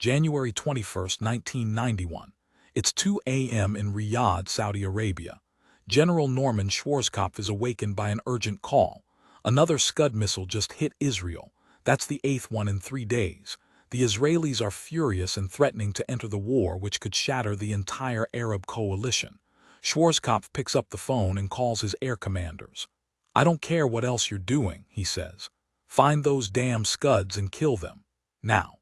January 21st, 1991. It's 2 a.m. in Riyadh, Saudi Arabia. General Norman Schwarzkopf is awakened by an urgent call. Another Scud missile just hit Israel. That's the 8th one in 3 days. The Israelis are furious and threatening to enter the war, which could shatter the entire Arab coalition. Schwarzkopf picks up the phone and calls his air commanders. "I don't care what else you're doing," he says. "Find those damn Scuds and kill them. Now."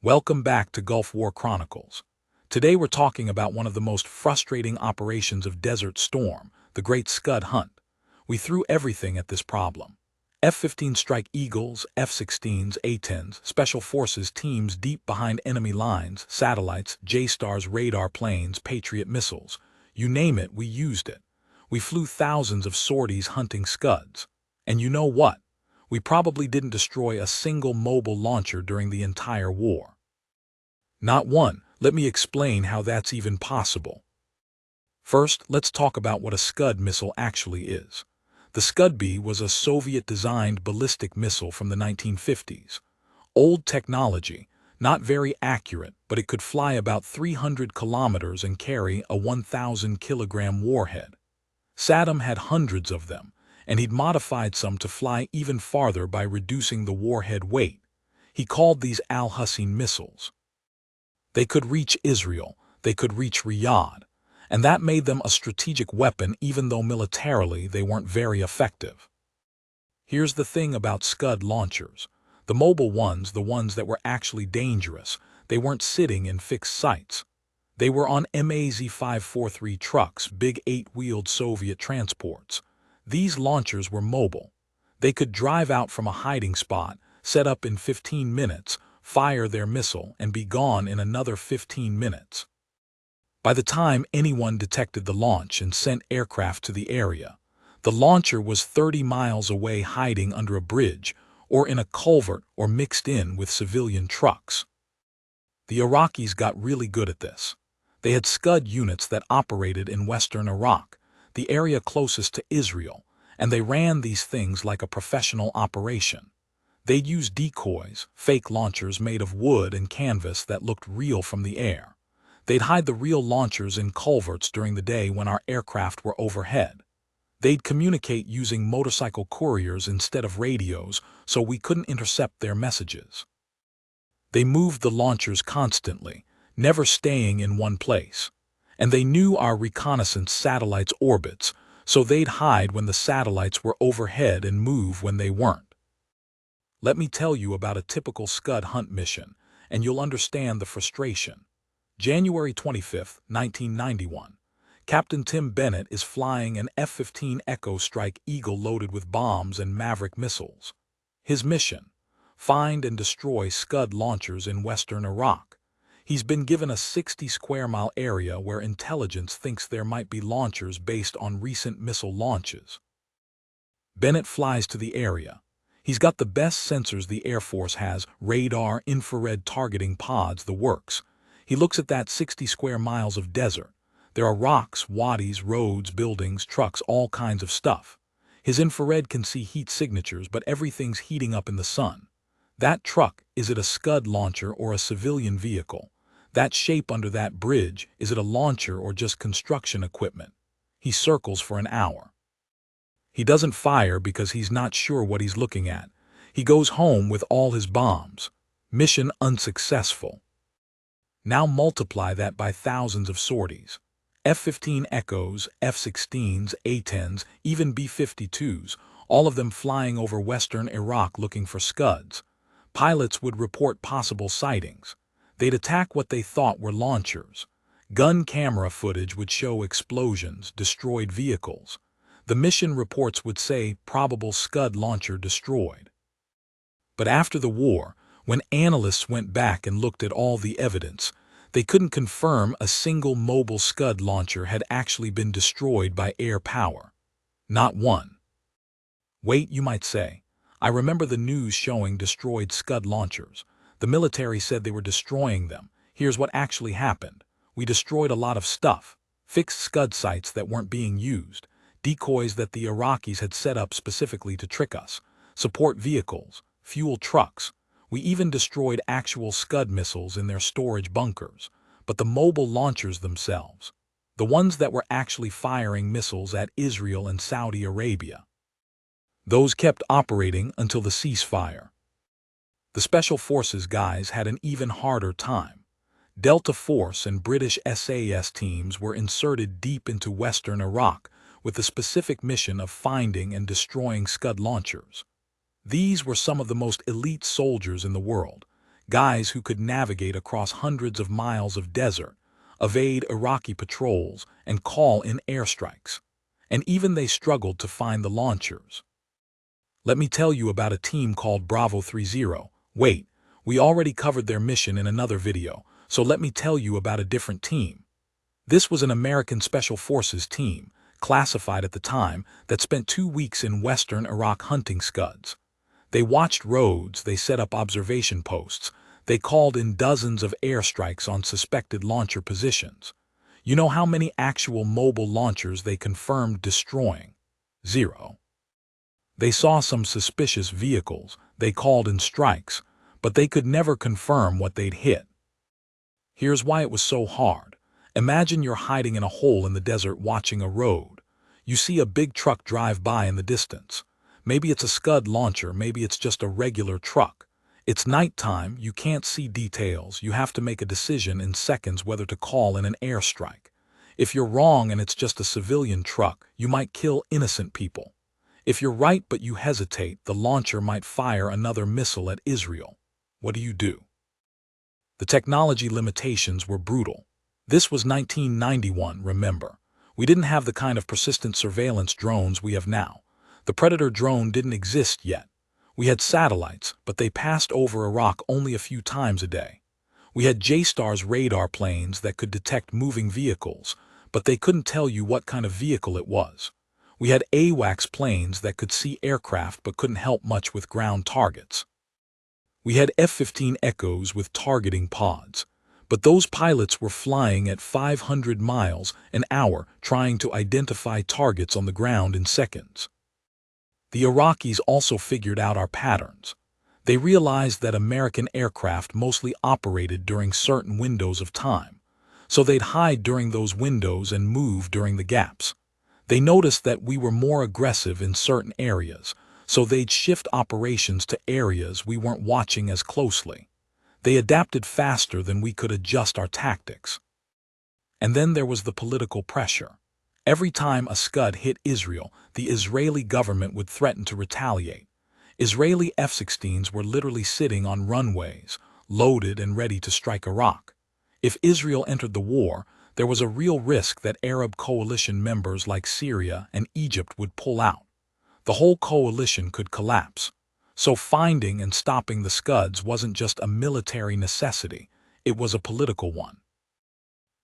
Welcome back to Gulf War Chronicles. Today we're talking about one of the most frustrating operations of Desert Storm, the Great Scud Hunt. We threw everything at this problem. F-15 Strike Eagles, F-16s, A-10s, Special Forces teams deep behind enemy lines, satellites, J-STARS, radar planes, Patriot missiles. You name it, we used it. We flew thousands of sorties hunting Scuds. And you know what? We probably didn't destroy a single mobile launcher during the entire war. Not one. Let me explain how that's even possible. First, let's talk about what a Scud missile actually is. The Scud-B was a Soviet-designed ballistic missile from the 1950s. Old technology, not very accurate, but it could fly about 300 kilometers and carry a 1,000-kilogram warhead. Saddam had hundreds of them, and he'd modified some to fly even farther by reducing the warhead weight. He called these Al-Hussein missiles. They could reach Israel, they could reach Riyadh, and that made them a strategic weapon even though militarily they weren't very effective. Here's the thing about Scud launchers. The mobile ones, the ones that were actually dangerous, they weren't sitting in fixed sites. They were on MAZ-543 trucks, big 8-wheeled Soviet transports. These launchers were mobile. They could drive out from a hiding spot, set up in 15 minutes, fire their missile, and be gone in another 15 minutes. By the time anyone detected the launch and sent aircraft to the area, the launcher was 30 miles away hiding under a bridge or in a culvert or mixed in with civilian trucks. The Iraqis got really good at this. They had Scud units that operated in western Iraq, the area closest to Israel, and they ran these things like a professional operation. They'd use decoys, fake launchers made of wood and canvas that looked real from the air. They'd hide the real launchers in culverts during the day when our aircraft were overhead. They'd communicate using motorcycle couriers instead of radios so we couldn't intercept their messages. They moved the launchers constantly, never staying in one place. And they knew our reconnaissance satellites' orbits, so they'd hide when the satellites were overhead and move when they weren't. Let me tell you about a typical Scud hunt mission, and you'll understand the frustration. January 25, 1991. Captain Tim Bennett is flying an F-15 Echo Strike Eagle loaded with bombs and Maverick missiles. His mission: find and destroy Scud launchers in western Iraq. He's been given a 60-square-mile area where intelligence thinks there might be launchers based on recent missile launches. Bennett flies to the area. He's got the best sensors the Air Force has, radar, infrared targeting pods, the works. He looks at that 60 square miles of desert. There are rocks, wadis, roads, buildings, trucks, all kinds of stuff. His infrared can see heat signatures, but everything's heating up in the sun. That truck, is it a Scud launcher or a civilian vehicle? That shape under that bridge, is it a launcher or just construction equipment? He circles for an hour. He doesn't fire because he's not sure what he's looking at. He goes home with all his bombs. Mission unsuccessful. Now multiply that by thousands of sorties. F-15 Echoes, F-16s, A-10s, even B-52s, all of them flying over western Iraq looking for Scuds. Pilots would report possible sightings. They'd attack what they thought were launchers. Gun camera footage would show explosions, destroyed vehicles. The mission reports would say probable Scud launcher destroyed. But after the war, when analysts went back and looked at all the evidence, they couldn't confirm a single mobile Scud launcher had actually been destroyed by air power. Not one. Wait, you might say. I remember the news showing destroyed Scud launchers. The military said they were destroying them. Here's what actually happened. We destroyed a lot of stuff. Fixed Scud sites that weren't being used. Decoys that the Iraqis had set up specifically to trick us. Support vehicles. Fuel trucks. We even destroyed actual Scud missiles in their storage bunkers, but the mobile launchers themselves, the ones that were actually firing missiles at Israel and Saudi Arabia, those kept operating until the ceasefire. The Special Forces guys had an even harder time. Delta Force and British SAS teams were inserted deep into western Iraq with the specific mission of finding and destroying Scud launchers. These were some of the most elite soldiers in the world, guys who could navigate across hundreds of miles of desert, evade Iraqi patrols, and call in airstrikes. And even they struggled to find the launchers. Let me tell you about a team called Bravo 30. Wait, we already covered their mission in another video, so let me tell you about a different team. This was an American Special Forces team, classified at the time, that spent 2 weeks in western Iraq hunting Scuds. They watched roads, they set up observation posts, they called in dozens of airstrikes on suspected launcher positions. You know how many actual mobile launchers they confirmed destroying? 0. They saw some suspicious vehicles, they called in strikes, but they could never confirm what they'd hit. Here's why it was so hard. Imagine you're hiding in a hole in the desert watching a road. You see a big truck drive by in the distance. Maybe it's a Scud launcher, maybe it's just a regular truck. It's nighttime, you can't see details, you have to make a decision in seconds whether to call in an airstrike. If you're wrong and it's just a civilian truck, you might kill innocent people. If you're right but you hesitate, the launcher might fire another missile at Israel. What do? The technology limitations were brutal. This was 1991, remember. We didn't have the kind of persistent surveillance drones we have now. The Predator drone didn't exist yet. We had satellites, but they passed over Iraq only a few times a day. We had JSTARS radar planes that could detect moving vehicles, but they couldn't tell you what kind of vehicle it was. We had AWACS planes that could see aircraft but couldn't help much with ground targets. We had F-15 Echoes with targeting pods, but those pilots were flying at 500 miles an hour trying to identify targets on the ground in seconds. The Iraqis also figured out our patterns. They realized that American aircraft mostly operated during certain windows of time, so they'd hide during those windows and move during the gaps. They noticed that we were more aggressive in certain areas, so they'd shift operations to areas we weren't watching as closely. They adapted faster than we could adjust our tactics. And then there was the political pressure. Every time a Scud hit Israel, the Israeli government would threaten to retaliate. Israeli F-16s were literally sitting on runways, loaded and ready to strike Iraq. If Israel entered the war, there was a real risk that Arab coalition members like Syria and Egypt would pull out. The whole coalition could collapse. So finding and stopping the Scuds wasn't just a military necessity, it was a political one.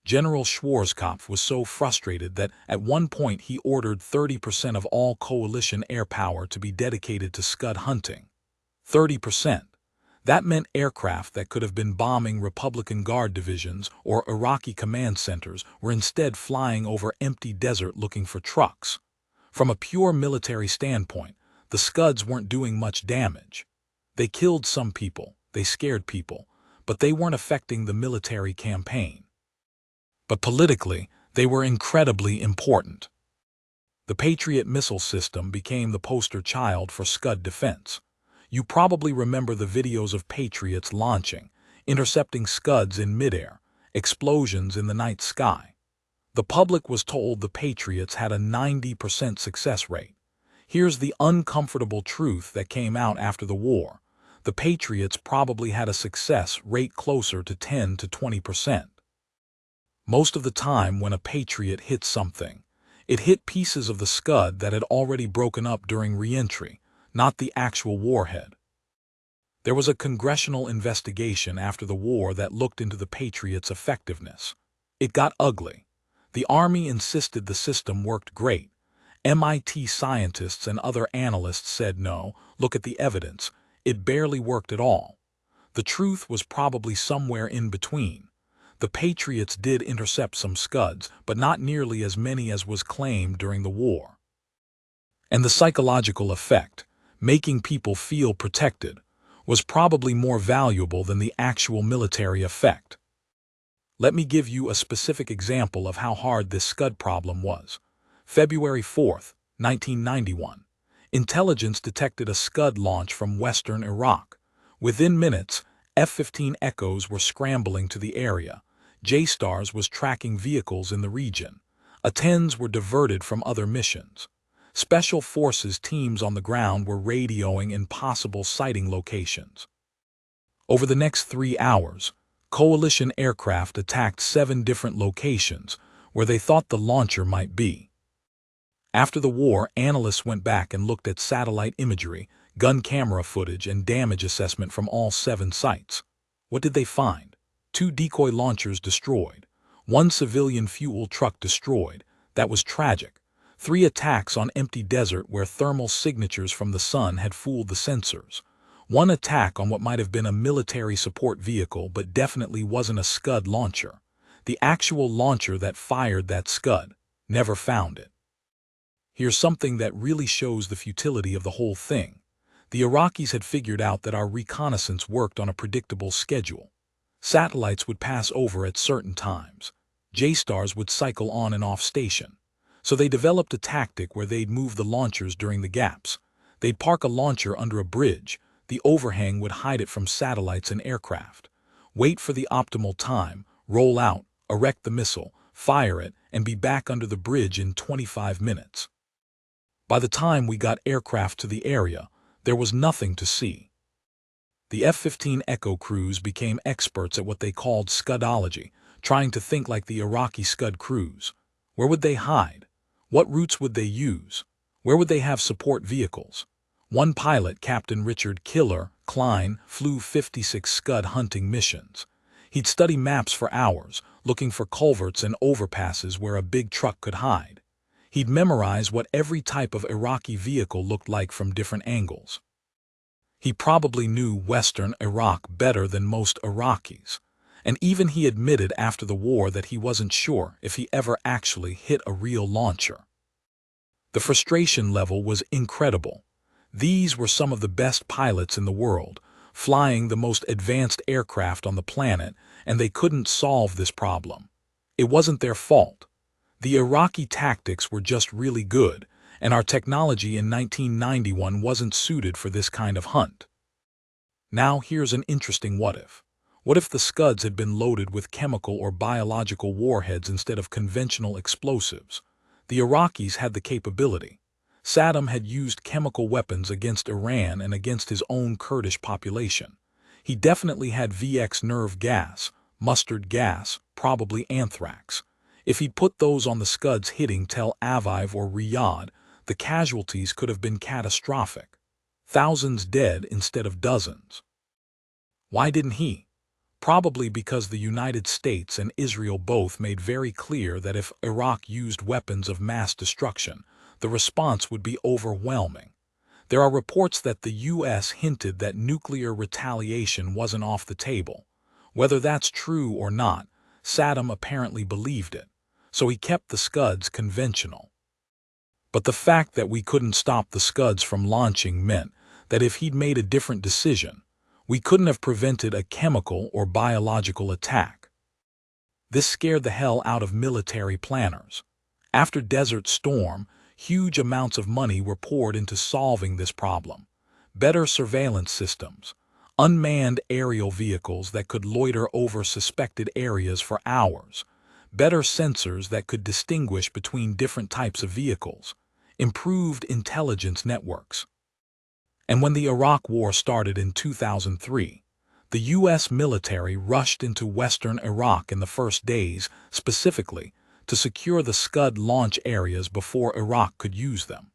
General Schwarzkopf was so frustrated that at one point he ordered 30% of all coalition air power to be dedicated to Scud hunting. 30%. That meant aircraft that could have been bombing Republican Guard divisions or Iraqi command centers were instead flying over empty desert looking for trucks. From a pure military standpoint, the Scuds weren't doing much damage. They killed some people, they scared people, but they weren't affecting the military campaign. But politically, they were incredibly important. The Patriot missile system became the poster child for Scud defense. You probably remember the videos of Patriots launching, intercepting Scuds in midair, explosions in the night sky. The public was told the Patriots had a 90% success rate. Here's the uncomfortable truth that came out after the war. The Patriots probably had a success rate closer to 10 to 20%. Most of the time when a Patriot hit something, it hit pieces of the Scud that had already broken up during re-entry, not the actual warhead. There was a congressional investigation after the war that looked into the Patriots' effectiveness. It got ugly. The Army insisted the system worked great. MIT scientists and other analysts said no, look at the evidence, it barely worked at all. The truth was probably somewhere in between. The Patriots did intercept some Scuds, but not nearly as many as was claimed during the war. And the psychological effect, making people feel protected. was probably more valuable than the actual military effect. Let me give you a specific example of how hard this Scud problem was. February 4th, 1991. Intelligence detected a Scud launch from western Iraq. Within minutes, F-15 Echoes were scrambling to the area. J-Stars was tracking vehicles in the region. A-10s were diverted from other missions. Special Forces teams on the ground were radioing in possible sighting locations. Over the next 3 hours, coalition aircraft attacked 7 different locations where they thought the launcher might be. After the war, analysts went back and looked at satellite imagery, gun camera footage, and damage assessment from all 7 sites. What did they find? 2 decoy launchers destroyed. 1 civilian fuel truck destroyed. That was tragic. 3 attacks on empty desert where thermal signatures from the sun had fooled the sensors. 1 attack on what might have been a military support vehicle but definitely wasn't a Scud launcher. The actual launcher that fired that Scud never found it. Here's something that really shows the futility of the whole thing. The Iraqis had figured out that our reconnaissance worked on a predictable schedule. Satellites would pass over at certain times. J-Stars would cycle on and off station. So they developed a tactic where they'd move the launchers during the gaps. They'd park a launcher under a bridge. The overhang would hide it from satellites and aircraft. Wait for the optimal time, roll out, erect the missile, fire it, and be back under the bridge in 25 minutes. By the time we got aircraft to the area, there was nothing to see. The F-15 Echo crews became experts at what they called Scudology, trying to think like the Iraqi Scud crews. Where would they hide? What routes would they use? Where would they have support vehicles? One pilot, Captain Richard "Killer" Klein, flew 56 Scud hunting missions. He'd study maps for hours, looking for culverts and overpasses where a big truck could hide. He'd memorize what every type of Iraqi vehicle looked like from different angles. He probably knew Western Iraq better than most Iraqis, and even he admitted after the war that he wasn't sure if he ever actually hit a real launcher. The frustration level was incredible. These were some of the best pilots in the world, flying the most advanced aircraft on the planet, and they couldn't solve this problem. It wasn't their fault. The Iraqi tactics were just really good, and our technology in 1991 wasn't suited for this kind of hunt. Now here's an interesting what-if. What if the Scuds had been loaded with chemical or biological warheads instead of conventional explosives? The Iraqis had the capability. Saddam had used chemical weapons against Iran and against his own Kurdish population. He definitely had VX nerve gas, mustard gas, probably anthrax. If he'd put those on the Scuds hitting Tel Aviv or Riyadh, the casualties could have been catastrophic. Thousands dead instead of dozens. Why didn't he? Probably because the United States and Israel both made very clear that if Iraq used weapons of mass destruction, the response would be overwhelming. There are reports that the U.S. hinted that nuclear retaliation wasn't off the table. Whether that's true or not, Saddam apparently believed it, so he kept the Scuds conventional. But the fact that we couldn't stop the Scuds from launching meant that if he'd made a different decision, we couldn't have prevented a chemical or biological attack. This scared the hell out of military planners. After Desert Storm, huge amounts of money were poured into solving this problem. Better surveillance systems, unmanned aerial vehicles that could loiter over suspected areas for hours, better sensors that could distinguish between different types of vehicles, improved intelligence networks. And when the Iraq War started in 2003, the U.S. military rushed into western Iraq in the first days, specifically to secure the Scud launch areas before Iraq could use them.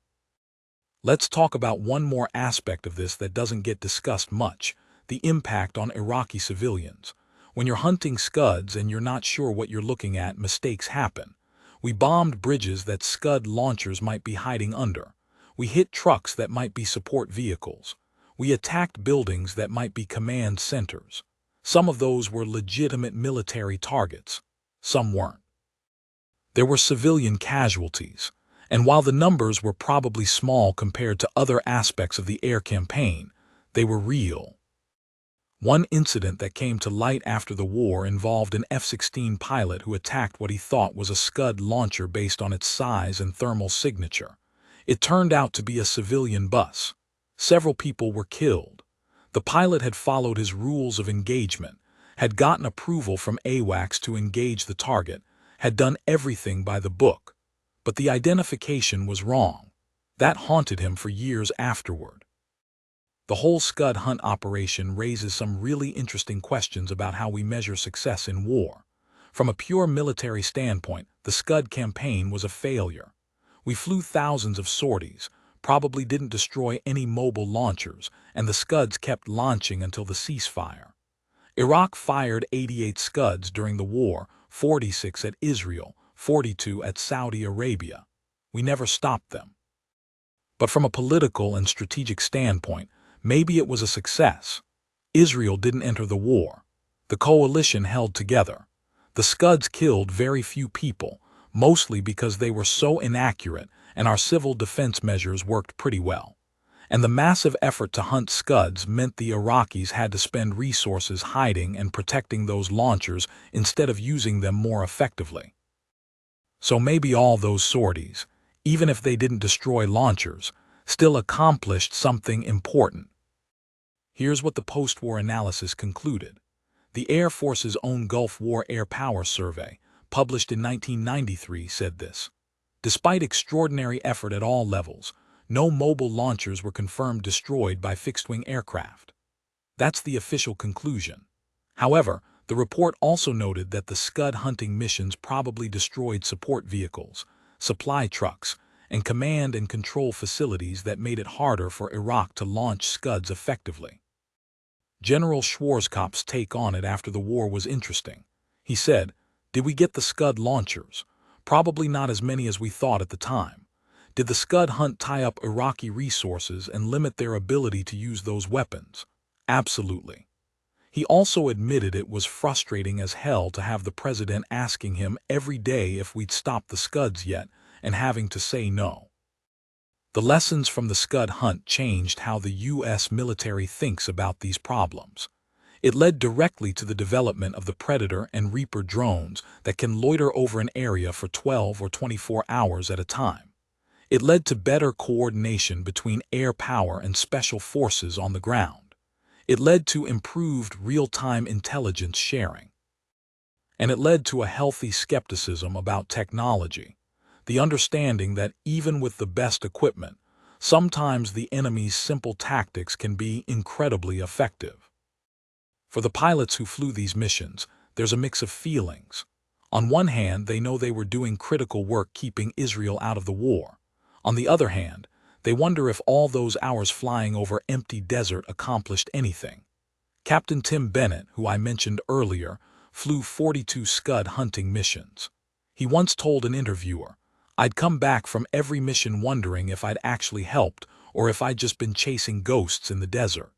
Let's talk about one more aspect of this that doesn't get discussed much: the impact on Iraqi civilians. When you're hunting Scuds and you're not sure what you're looking at, mistakes happen. We bombed bridges that Scud launchers might be hiding under. We hit trucks that might be support vehicles. We attacked buildings that might be command centers. Some of those were legitimate military targets. Some weren't. There were civilian casualties, and while the numbers were probably small compared to other aspects of the air campaign, they were real. One incident that came to light after the war involved an F-16 pilot who attacked what he thought was a Scud launcher based on its size and thermal signature. It turned out to be a civilian bus. Several people were killed. The pilot had followed his rules of engagement, had gotten approval from AWACS to engage the target, had done everything by the book. But the identification was wrong. That haunted him for years afterward. The whole Scud hunt operation raises some really interesting questions about how we measure success in war. From a pure military standpoint, the Scud campaign was a failure. We flew thousands of sorties, probably didn't destroy any mobile launchers, and the Scuds kept launching until the ceasefire. Iraq fired 88 Scuds during the war, 46 at Israel, 42 at Saudi Arabia. We never stopped them. But from a political and strategic standpoint, maybe it was a success. Israel didn't enter the war. The coalition held together. The Scuds killed very few people, mostly because they were so inaccurate, and our civil defense measures worked pretty well. And the massive effort to hunt Scuds meant the Iraqis had to spend resources hiding and protecting those launchers instead of using them more effectively. So maybe all those sorties, even if they didn't destroy launchers, still accomplished something important. Here's what the post-war analysis concluded. The Air Force's own Gulf War Air Power Survey, published in 1993, said this. Despite extraordinary effort at all levels, no mobile launchers were confirmed destroyed by fixed-wing aircraft. That's the official conclusion. However, the report also noted that the Scud hunting missions probably destroyed support vehicles, supply trucks, and command and control facilities that made it harder for Iraq to launch Scuds effectively. General Schwarzkopf's take on it after the war was interesting. He said, "Did we get the Scud launchers? Probably not as many as we thought at the time. Did the Scud hunt tie up Iraqi resources and limit their ability to use those weapons? Absolutely." He also admitted it was frustrating as hell to have the president asking him every day if we'd stopped the Scuds yet and having to say no. The lessons from the Scud hunt changed how the U.S. military thinks about these problems. It led directly to the development of the Predator and Reaper drones that can loiter over an area for 12 or 24 hours at a time. It led to better coordination between air power and special forces on the ground. It led to improved real-time intelligence sharing. And it led to a healthy skepticism about technology. The understanding that even with the best equipment, sometimes the enemy's simple tactics can be incredibly effective. For the pilots who flew these missions, there's a mix of feelings. On one hand, they know they were doing critical work keeping Israel out of the war. On the other hand, they wonder if all those hours flying over empty desert accomplished anything. Captain Tim Bennett, who I mentioned earlier, flew 42 Scud hunting missions. He once told an interviewer, "I'd come back from every mission wondering if I'd actually helped or if I'd just been chasing ghosts in the desert."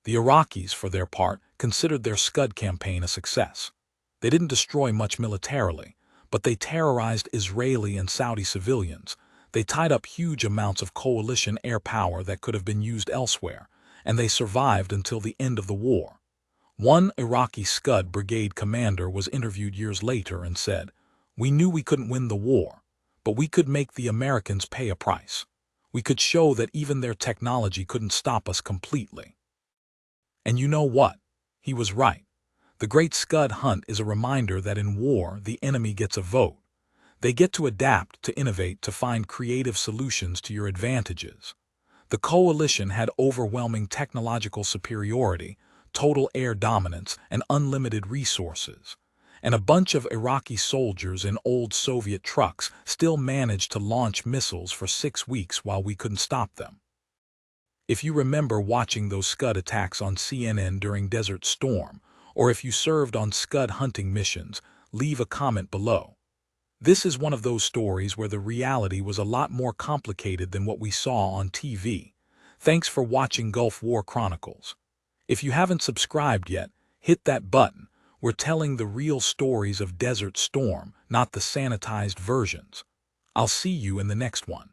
The Iraqis, for their part, considered their Scud campaign a success. They didn't destroy much militarily, but they terrorized Israeli and Saudi civilians. They tied up huge amounts of coalition air power that could have been used elsewhere, and they survived until the end of the war. One Iraqi Scud brigade commander was interviewed years later and said, "We knew we couldn't win the war, but we could make the Americans pay a price. We could show that even their technology couldn't stop us completely." And you know what? He was right. The Great Scud Hunt is a reminder that in war, the enemy gets a vote. They get to adapt, to innovate, to find creative solutions to your advantages. The coalition had overwhelming technological superiority, total air dominance, and unlimited resources. And a bunch of Iraqi soldiers in old Soviet trucks still managed to launch missiles for 6 weeks while we couldn't stop them. If you remember watching those Scud attacks on CNN during Desert Storm, or if you served on Scud hunting missions, leave a comment below. This is one of those stories where the reality was a lot more complicated than what we saw on TV. Thanks for watching Gulf War Chronicles. If you haven't subscribed yet, hit that button. We're telling the real stories of Desert Storm, not the sanitized versions. I'll see you in the next one.